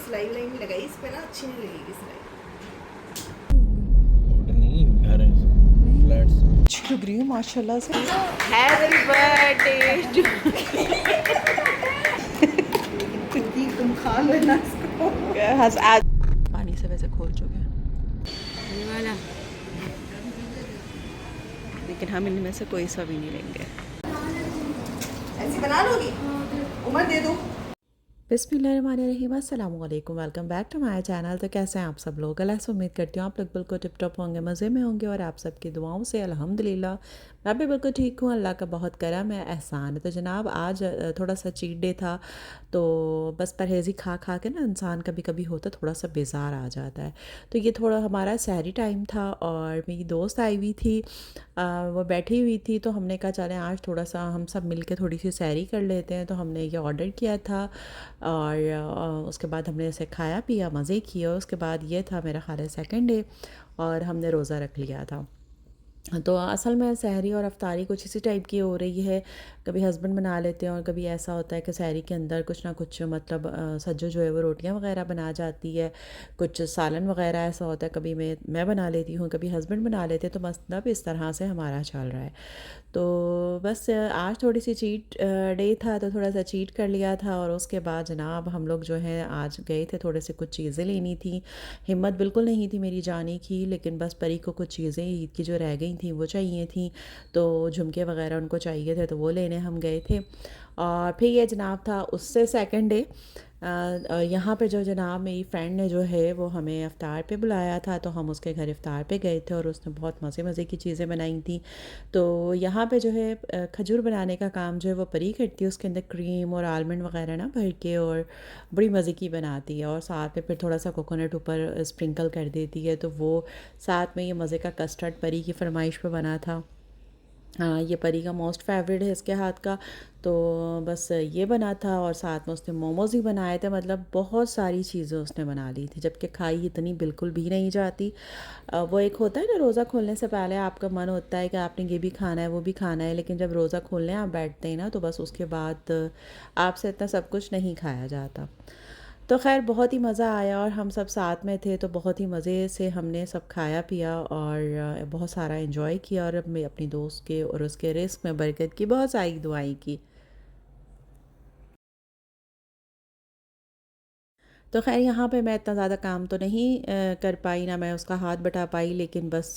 सिलाई विलाई नहीं लगाई इस पे ना, अच्छी नहीं लगेगी सिलाई। नहीं घर है फ्लैट्स। अच्छी लग रही है माशाल्लाह से। हैप्पी बर्थडे तुम खा लो ना इसको। आज पानी से वैसे खोल चुके हैं वाला, लेकिन हम इनमें से कोई सा भी नहीं लेंगे। ऐसी बना लोगी? उमर दे दो। बिस्मिल्लाहिर्रहमानिर्रहीम, अस्सलाम वालेकुम, welcome back to my channel. तो कैसे हैं आप सब लोग? अल्लाह से उम्मीद करती हूँ आप लोग बिल्कुल टिप टॉप होंगे, मज़े में होंगे और आप सबकी दुआओं से अल्हम्दुलिल्लाह मैं भी बिल्कुल ठीक हूँ। अल्लाह का बहुत करम है, एहसान है। तो जनाब आज थोड़ा सा चीट डे था, तो बस परहेज़ी खा खा के ना इंसान कभी कभी होता थोड़ा सा बेजार आ जाता है। तो ये थोड़ा हमारा सहरी टाइम था और मेरी दोस्त आई हुई थी, वो बैठी हुई थी, तो हमने कहा चलें आज थोड़ा सा हम सब मिल के थोड़ी सी सहरी कर लेते हैं। तो हमने ये ऑर्डर किया था और उसके बाद हमने ऐसे खाया पिया, मज़े किए। और उसके बाद ये था मेरा ख़्याल है सेकंड डे और हमने रोज़ा रख लिया था। तो असल में सहरी और अफ्तारी कुछ इसी टाइप की हो रही है। कभी हस्बैंड बना लेते हैं और कभी ऐसा होता है कि सहरी के अंदर कुछ ना कुछ मतलब सज्जो जो है वो रोटियां वगैरह बना जाती है, कुछ सालन वगैरह ऐसा होता है। कभी मैं बना लेती हूँ, कभी हस्बैंड बना लेते हैं। तो मतलब इस तरह से हमारा चल रहा है। तो बस आज थोड़ी सी चीट डे था, तो थोड़ा सा चीट कर लिया था। और उसके बाद जनाब हम लोग जो है आज गए थे, थोड़े से कुछ चीज़ें लेनी थी। हिम्मत बिल्कुल नहीं थी मेरी जाने की, लेकिन बस परी को कुछ चीज़ें ईद की जो रह गई थी वो चाहिए थी, तो झुमके वगैरह उनको चाहिए थे, तो वो लेने हम गए थे। और फिर ये जनाब था उससे सेकंड डे। और यहाँ पे जो जनाब मेरी फ्रेंड ने जो है वो हमें इफ़्तार पे बुलाया था, तो हम उसके घर इफ़्तार पे गए थे और उसने बहुत मज़े मज़े की चीज़ें बनाई थी। तो यहाँ पे जो है खजूर बनाने का काम जो है वो परी करती है, उसके अंदर क्रीम और आलमंड वगैरह ना भर के और बड़ी मज़े की बनाती है। और साथ में फिर थोड़ा सा कोकोनट ऊपर स्प्रिंकल कर देती है, तो वो साथ में ये मज़े का कस्टर्ड परी की फरमाइश पे बना था। हाँ, ये परी का मोस्ट फेवरेट है इसके हाथ का। तो बस ये बना था और साथ में उसने मोमोज़ भी बनाए थे। मतलब बहुत सारी चीज़ें उसने बना ली थी, जबकि खाई इतनी बिल्कुल भी नहीं जाती। वो एक होता है ना, रोज़ा खोलने से पहले आपका मन होता है कि आपने ये भी खाना है वो भी खाना है, लेकिन जब रोज़ा खोलने आप बैठते हैं ना, तो बस उसके बाद आपसे इतना सब कुछ नहीं खाया जाता। तो ख़ैर बहुत ही मज़ा आया और हम सब साथ में थे, तो बहुत ही मज़े से हमने सब खाया पिया और बहुत सारा एंजॉय किया और मैं अपनी दोस्त के और उसके रिस्क में बरकत की बहुत सारी दुआएं की। तो ख़ैर यहाँ पे मैं इतना ज़्यादा काम तो नहीं कर पाई, ना मैं उसका हाथ बटा पाई, लेकिन बस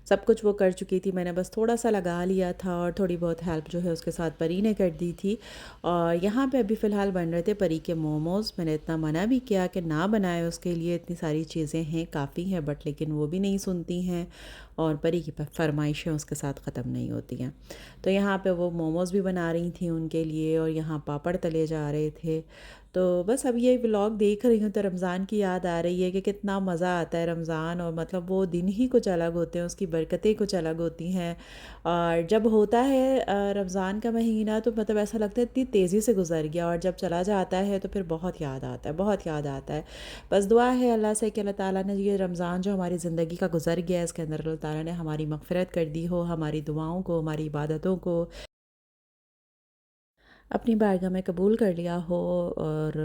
सब कुछ वो कर चुकी थी। मैंने बस थोड़ा सा लगा लिया था और थोड़ी बहुत हेल्प जो है उसके साथ परी ने कर दी थी। और यहाँ पे अभी फ़िलहाल बन रहे थे परी के मोमोज़। मैंने इतना मना भी किया कि ना बनाए उसके लिए, इतनी सारी चीज़ें हैं काफ़ी हैं, बट लेकिन वो भी नहीं सुनती हैं और परी की फरमाइशें उसके साथ ख़त्म नहीं होती हैं। तो यहाँ पे वो मोमोज़ भी बना रही थी उनके लिए और यहाँ पापड़ तले जा रहे थे। तो बस अब ये व्लॉग देख रही हूँ तो रमज़ान की याद आ रही है कि कितना मज़ा आता है रमज़ान, और मतलब वो दिन ही कुछ अलग होते हैं, उसकी बरकतें कुछ अलग होती हैं। और जब होता है रमज़ान का महीना, तो मतलब ऐसा लगता है इतनी तेज़ी से गुजर गया, और जब चला जाता है तो फिर बहुत याद आता है, बहुत याद आता है। बस दुआ है अल्लाह से कि अल्लाह ताला ने ये रमज़ान जो हमारी ज़िंदगी का गुजर गया है, इसके अंदर अल्लाह ताला ने हमारी मग़फ़िरत कर दी हो, हमारी दुआओं को, हमारी इबादतों को अपनी बारगाह में कबूल कर लिया हो और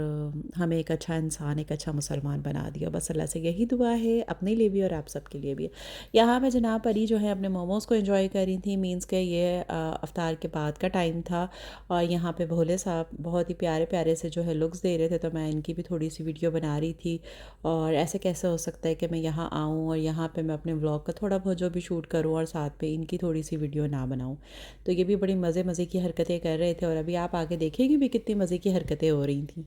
हमें एक अच्छा इंसान, एक अच्छा मुसलमान बना दिया। बस अल्लाह से यही दुआ है अपने लिए भी और आप सब के लिए भी। यहाँ पे जनाब परी जो है अपने मोमोज़ को एंजॉय कर रही थी, मींस के ये अफ्तार के बाद का टाइम था। और यहाँ पे भोले साहब बहुत ही प्यारे प्यारे से जो है लुक्स दे रहे थे, तो मैं इनकी भी थोड़ी सी वीडियो बना रही थी। और ऐसे कैसे हो सकता है कि मैं यहाँ आऊँ और यहाँ पर मैं अपने व्लॉग का थोड़ा बहुत जो भी शूट करूँ और साथ में इनकी थोड़ी सी वीडियो ना बनाऊँ। तो ये भी बड़ी मज़े मज़े की हरकतें कर रहे थे और अभी आप आगे देखेंगे भी कितनी मज़े की हरकतें हो रही थी।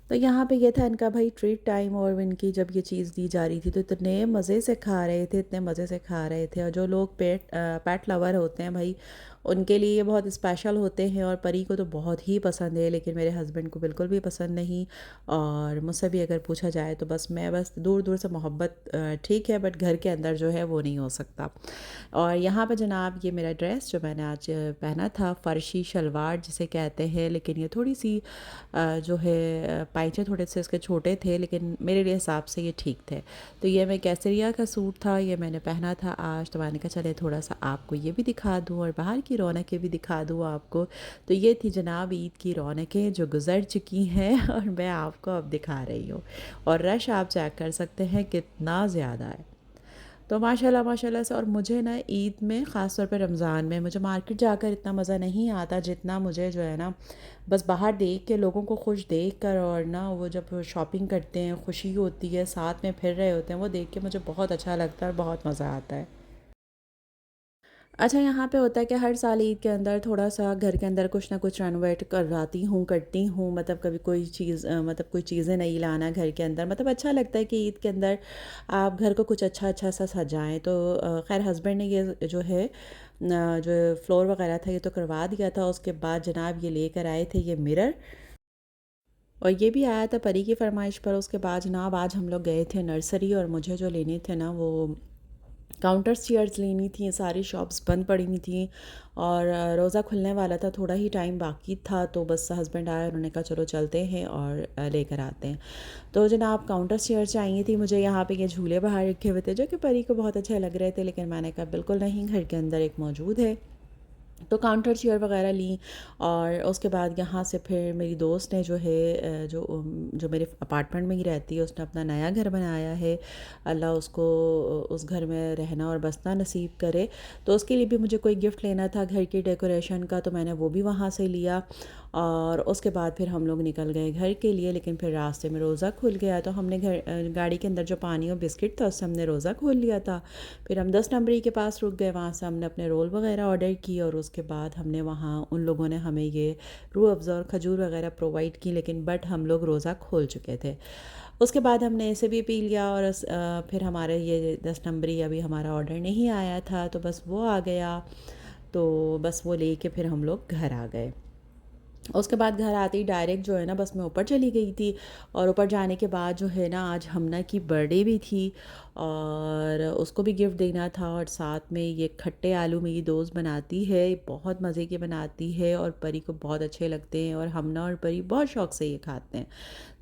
तो यहाँ पे ये था इनका भाई ट्रीट टाइम, और इनकी जब ये चीज़ दी जा रही थी तो इतने मज़े से खा रहे थे, इतने मज़े से खा रहे थे। और जो लोग पेट लवर होते हैं भाई, उनके लिए ये बहुत स्पेशल होते हैं। और परी को तो बहुत ही पसंद है, लेकिन मेरे हस्बैंड को बिल्कुल भी पसंद नहीं। और मुझसे भी अगर पूछा जाए तो बस दूर दूर से मोहब्बत ठीक है, बट घर के अंदर जो है वो नहीं हो सकता। और यहाँ पे जनाब ये मेरा ड्रेस जो मैंने आज पहना था, फ़र्शी शलवार जिसे कहते हैं, लेकिन ये थोड़ी सी जो है पाइचे थोड़े से इसके छोटे थे, लेकिन मेरे लिए हिसाब से ये ठीक थे। तो ये मैं कैसरिया का सूट था, ये मैंने पहना था आज। तो मैंने कहा चले थोड़ा सा आपको ये भी दिखा दूँ और बाहर की रौनकें भी दिखा दूँ आपको। तो ये थी जनाब ईद की रौनकें जो गुज़र चुकी हैं और मैं आपको अब दिखा रही हूँ। और रश आप चेक कर सकते हैं कितना ज़्यादा है। तो माशाल्लाह माशाल्लाह से। और मुझे ना ईद में ख़ास तौर पे रमज़ान में मुझे मार्केट जाकर इतना मज़ा नहीं आता जितना मुझे जो है ना बस बाहर देख के लोगों को खुश देख कर, और ना वो जब शॉपिंग करते हैं खुशी होती है, साथ में फिर रहे होते हैं, वो देख के मुझे बहुत अच्छा लगता है और बहुत मज़ा आता है। अच्छा, यहाँ पे होता है कि हर साल ईद के अंदर थोड़ा-सा घर के अंदर कुछ ना कुछ रेनोवेट करवाती हूँ, करती हूँ। मतलब कभी कोई चीज़ मतलब कोई चीज़ें नई लाना घर के अंदर, मतलब अच्छा लगता है कि ईद के अंदर आप घर को कुछ अच्छा-अच्छा सा सजाएँ। तो ख़ैर हस्बैंड ने ये जो है जो फ्लोर वग़ैरह था ये तो करवा दिया था। उसके बाद जनाब ये लेकर आए थे ये मिरर, और ये भी आया था परी की फ़रमाइश पर। उसके बाद जनाब आज हम लोग गए थे नर्सरी, और मुझे जो लेने थे ना वो काउंटर चेयर्स लेनी थी। सारी शॉप्स बंद पड़ी हुई थी और रोज़ा खुलने वाला था, थोड़ा ही टाइम बाकी था। तो बस हस्बैंड आए, उन्होंने कहा चलो चलते हैं और लेकर आते हैं। तो जनाब काउंटर चेयर्स चाहिए थी मुझे। यहाँ पे ये झूले बाहर रखे हुए थे जो कि परी को बहुत अच्छे लग रहे थे, लेकिन मैंने कहा बिल्कुल नहीं, घर के अंदर एक मौजूद है। तो काउंटर चेयर वगैरह ली, और उसके बाद यहाँ से फिर मेरी दोस्त ने जो है जो मेरे अपार्टमेंट में ही रहती है, उसने अपना नया घर बनाया है। अल्लाह उसको उस घर में रहना और बसना नसीब करे। तो उसके लिए भी मुझे कोई गिफ्ट लेना था घर की डेकोरेशन का, तो मैंने वो भी वहाँ से लिया। और उसके बाद फिर हम लोग निकल गए घर के लिए, लेकिन फिर रास्ते में रोज़ा खुल गया। तो हमने गाड़ी के अंदर जो पानी और बिस्किट था उससे हमने रोज़ा खोल लिया था। फिर हम 10 नंबरी के पास रुक गए, वहाँ से हमने अपने रोल वगैरह ऑर्डर किए, और उसके बाद हमने वहाँ उन लोगों ने हमें ये रूह अफ़ज़ा और खजूर वगैरह प्रोवाइड की, लेकिन बट हम लोग रोज़ा खोल चुके थे। उसके बाद हमने इसे भी पी लिया, और फिर हमारे ये 10 नंबरी अभी हमारा ऑर्डर नहीं आया था, तो बस वो आ गया। तो बस वो लेके फिर हम लोग घर आ गए। उसके बाद घर आते ही डायरेक्ट जो है ना बस मैं ऊपर चली गई थी। और ऊपर जाने के बाद जो है ना आज हमना की बर्थडे भी थी, और उसको भी गिफ्ट देना था। और साथ में ये खट्टे आलू मेरी दोस्त बनाती है, बहुत मज़े के बनाती है, और परी को बहुत अच्छे लगते हैं, और हमना और परी बहुत शौक़ से ये खाते हैं।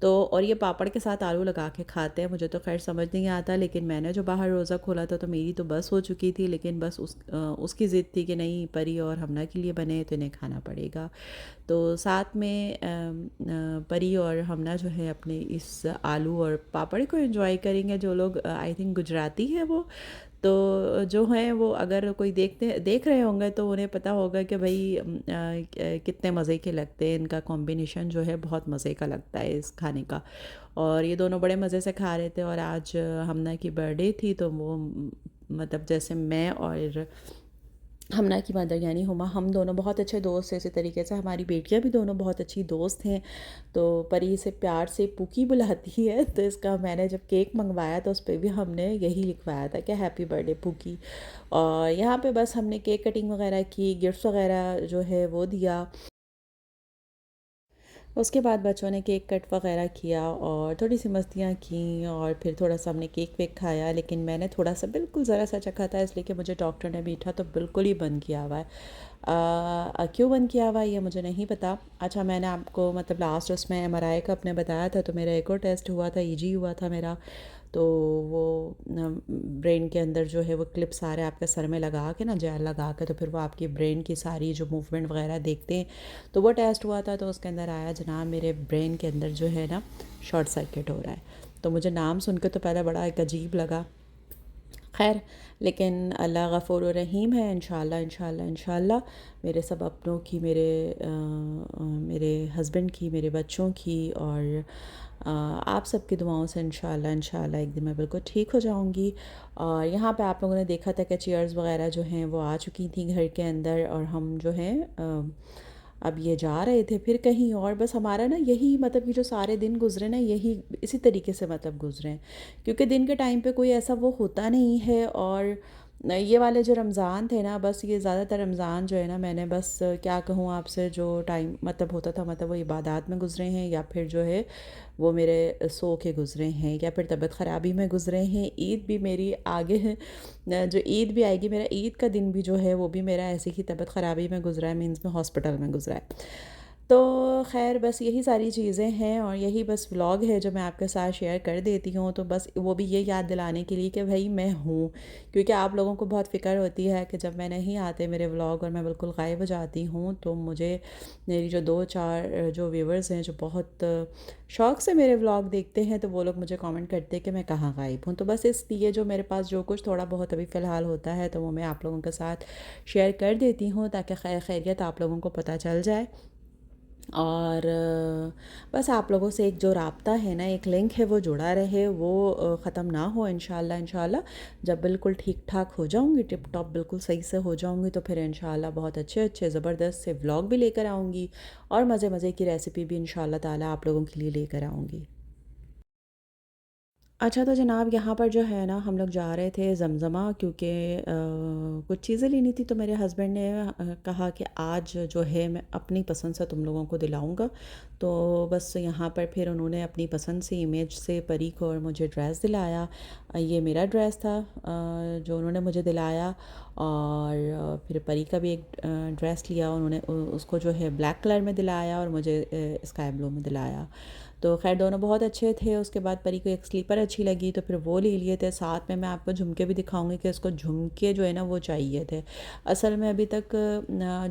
तो और ये पापड़ के साथ आलू लगा के खाते हैं। मुझे तो खैर समझ नहीं आता, लेकिन मैंने जो बाहर रोज़ा खोला था तो मेरी तो बस हो चुकी थी, लेकिन बस उसकी ज़िद थी कि नहीं परी और हमना के लिए बने तो इन्हें खाना पड़ेगा। तो साथ में परी और हमना जो है अपने इस आलू और पापड़ को एंजॉय करेंगे। जो लोग आई थिंक गुजराती हैं वो, तो जो हैं वो अगर कोई देख रहे होंगे तो उन्हें पता होगा कि भाई कितने मज़े के लगते हैं। इनका कॉम्बिनेशन जो है बहुत मज़े का लगता है इस खाने का। और ये दोनों बड़े मज़े से खा रहे थे। और आज हमना की बर्थडे थी, तो वो मतलब जैसे मैं और हमना की मदर यानी हुमा, हम दोनों बहुत अच्छे दोस्त हैं। इसी तरीके से हमारी बेटियां भी दोनों बहुत अच्छी दोस्त हैं। तो परी इसे प्यार से पुकी बुलाती है। तो इसका मैंने जब केक मंगवाया तो उस पर भी हमने यही लिखवाया था कि हैप्पी बर्थडे पुकी। और यहाँ पे बस हमने केक कटिंग वगैरह की, गिफ्ट्स वगैरह जो है वो दिया। उसके बाद बच्चों ने केक कट वगैरह किया और थोड़ी सी मस्तियाँ की, और फिर थोड़ा सा हमने केक वेक खाया। लेकिन मैंने थोड़ा सा बिल्कुल ज़रा सा चखा था, इसलिए कि मुझे डॉक्टर ने मीठा तो बिल्कुल ही बंद किया हुआ है। क्यों बंद किया हुआ है ये मुझे नहीं पता। अच्छा, मैंने आपको मतलब लास्ट उसमें एमआरआई का अपने बताया था, तो मेरा एक और टेस्ट हुआ था, ईजी हुआ था मेरा। तो वो ब्रेन के अंदर जो है वो क्लिप सारे आपके सर में लगा के ना, जेल लगा के, तो फिर वो आपकी ब्रेन की सारी जो मूवमेंट वगैरह देखते हैं। तो वो टेस्ट हुआ था, तो उसके अंदर आया जनाब मेरे ब्रेन के अंदर जो है ना शॉर्ट सर्किट हो रहा है। तो मुझे नाम सुन के तो पहले बड़ा एक अजीब लगा, खैर, लेकिन अल्लाह गफ़ूर रहीम है। इंशाल्लाह इंशाल्लाह इंशाल्लाह मेरे सब अपनों की, मेरे हस्बैंड की, मेरे बच्चों की, और आप सबकी दुआओं से इंशाल्लाह इंशाल्लाह एक दिन मैं बिल्कुल ठीक हो जाऊंगी। और यहाँ पे आप लोगों ने देखा था कि चेयर्स वगैरह जो हैं वो आ चुकी थी घर के अंदर, और हम जो हैं अब ये जा रहे थे फिर कहीं और। बस हमारा ना यही मतलब ये जो सारे दिन गुजरे ना, यही इसी तरीके से मतलब गुजरे हैं, क्योंकि दिन के टाइम पे कोई ऐसा वो होता नहीं है। और ये वाले जो रमज़ान थे ना, बस ये ज़्यादातर रमज़ान जो है ना, मैंने बस क्या कहूँ आपसे, जो टाइम मतलब होता था मतलब वो इबादत में गुजरे हैं, या फिर जो है वो मेरे सो के गुजरे हैं, या फिर तबीयत ख़राबी में गुजरे हैं। ईद भी मेरी आगे है, जो ईद भी आएगी, मेरा ईद का दिन भी जो है वो भी मेरा ऐसे ही तबीयत ख़राबी में गुजरा है, मीन्स में हॉस्पिटल में गुजरा है। तो ख़ैर बस यही सारी चीज़ें हैं और यही बस व्लॉग है जो मैं आपके साथ शेयर कर देती हूँ। तो बस वो भी ये याद दिलाने के लिए कि भई मैं हूँ, क्योंकि आप लोगों को बहुत फ़िक्र होती है कि जब मैं नहीं आते मेरे व्लॉग और मैं बिल्कुल गायब हो जाती हूँ, तो मुझे मेरी जो 2-4 जो व्यूअर्स हैं जो बहुत शौक़ से मेरे व्लॉग देखते हैं, तो वो लोग मुझे कमेंट करते हैं कि मैं कहाँ गायब हूँ। तो बस इसलिए जो मेरे पास जो कुछ थोड़ा बहुत अभी फ़िलहाल होता है, तो वो मैं आप लोगों के साथ शेयर कर देती हूँ ताकि खैर खैरियत आप लोगों को पता चल जाए। और बस आप लोगों से एक जो राब्ता है ना, एक लिंक है वो जुड़ा रहे, वो ख़त्म ना हो इंशाल्लाह। इंशाल्लाह जब बिल्कुल ठीक ठाक हो जाऊँगी, टिप टॉप बिल्कुल सही से हो जाऊँगी, तो फिर इंशाल्लाह बहुत अच्छे अच्छे ज़बरदस्त से व्लॉग भी लेकर आऊँगी और मज़े मज़े की रेसिपी भी इंशाल्लाह ताला आप लोगों के लिए लेकर आऊँगी। अच्छा तो जनाब यहाँ पर जो है ना, हम लोग जा रहे थे ज़मज़मा, क्योंकि कुछ चीज़ें लेनी थी। तो मेरे हस्बैंड ने कहा कि आज जो है मैं अपनी पसंद से तुम लोगों को दिलाऊंगा। तो बस यहाँ पर फिर उन्होंने अपनी पसंद से इमेज से परी को और मुझे ड्रेस दिलाया। ये मेरा ड्रेस था जो उन्होंने मुझे दिलाया। और फिर परी का भी एक ड्रेस लिया उन्होंने, उसको जो है ब्लैक कलर में दिलाया और मुझे स्काई ब्लू में दिलाया। तो खैर दोनों बहुत अच्छे थे। उसके बाद परी को एक स्लीपर अच्छी लगी तो फिर वो ले लिए थे। साथ में मैं आपको झुमके भी दिखाऊंगी कि उसको झुमके जो है ना वो चाहिए थे। असल में अभी तक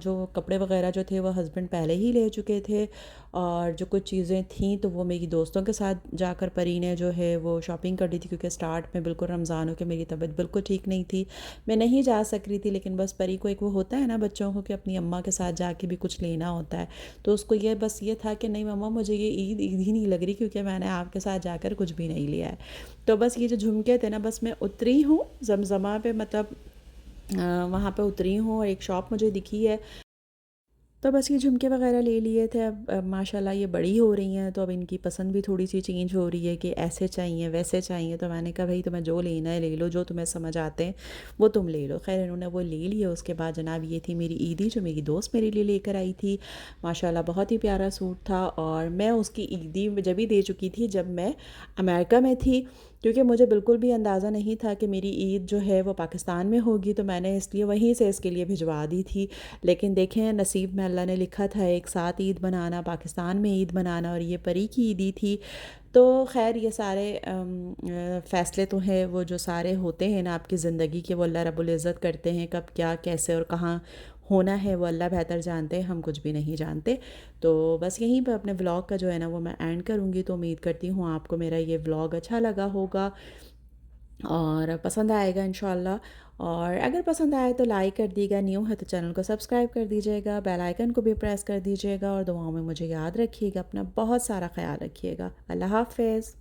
जो कपड़े वगैरह जो थे वो हस्बैंड पहले ही ले चुके थे, और जो कुछ चीज़ें थीं तो वो मेरी दोस्तों के साथ जाकर परी ने जो है वो शॉपिंग कर ली थी, क्योंकि स्टार्ट में बिल्कुल रमज़ान हो के मेरी तबीयत बिल्कुल ठीक नहीं थी, मैं नहीं जा सक रही थी। लेकिन बस परी को एक वो होता है ना बच्चों को कि अपनी अम्मा के साथ जाके भी कुछ लेना होता है। तो उसको ये बस ये था कि नहीं मम्मा मुझे ये ईद ईद ही नहीं लग रही, क्योंकि मैंने आपके साथ जाकर कुछ भी नहीं लिया है। तो बस ये जो झुमके थे ना, बस मैं उतरी हूँ जमजमा पे, मतलब वहाँ पे उतरी हूँ और एक शॉप मुझे दिखी है। तो बस ये झुमके वगैरह ले लिए थे। अब माशाल्लाह ये बड़ी हो रही हैं, तो अब इनकी पसंद भी थोड़ी सी चेंज हो रही है कि ऐसे चाहिए वैसे चाहिए। तो मैंने कहा भाई तुम्हें जो लेना है ले लो, जो तुम्हें समझ आते हैं वो तुम ले लो। खैर इन्होंने वो ले लिए। उसके बाद जनाब ये थी मेरी ईदी जो मेरी दोस्त मेरे लिए लेकर आई थी। माशाल्लाह बहुत ही प्यारा सूट था, और मैं उसकी ईदी जब ही दे चुकी थी जब मैं अमेरिका में थी, क्योंकि मुझे बिल्कुल भी अंदाज़ा नहीं था कि मेरी ईद जो है वो पाकिस्तान में होगी। तो मैंने इसलिए वहीं से इसके लिए भिजवा दी थी। लेकिन देखें नसीब में अल्लाह ने लिखा था एक साथ ईद मनाना, पाकिस्तान में ईद मनाना, और ये परी की ईदी थी। तो खैर ये सारे फ़ैसले तो हैं वो जो सारे होते हैं ना आपकी ज़िंदगी के, वो अल्लाह रब्बुल इज़्ज़त करते हैं। कब क्या कैसे और कहाँ होना है वो अल्लाह बेहतर जानते हैं, हम कुछ भी नहीं जानते। तो बस यहीं पे अपने व्लॉग का जो है ना वो मैं एंड करूँगी। तो उम्मीद करती हूँ आपको मेरा ये व्लॉग अच्छा लगा होगा और पसंद आएगा इंशाल्लाह। और अगर पसंद आए तो लाइक कर दीजिएगा, न्यू है तो चैनल को सब्सक्राइब कर दीजिएगा, बेल आइकन को भी प्रेस कर दीजिएगा, और दुआओं में मुझे याद रखिएगा। अपना बहुत सारा ख्याल रखिएगा। अल्लाह हाफ़िज़।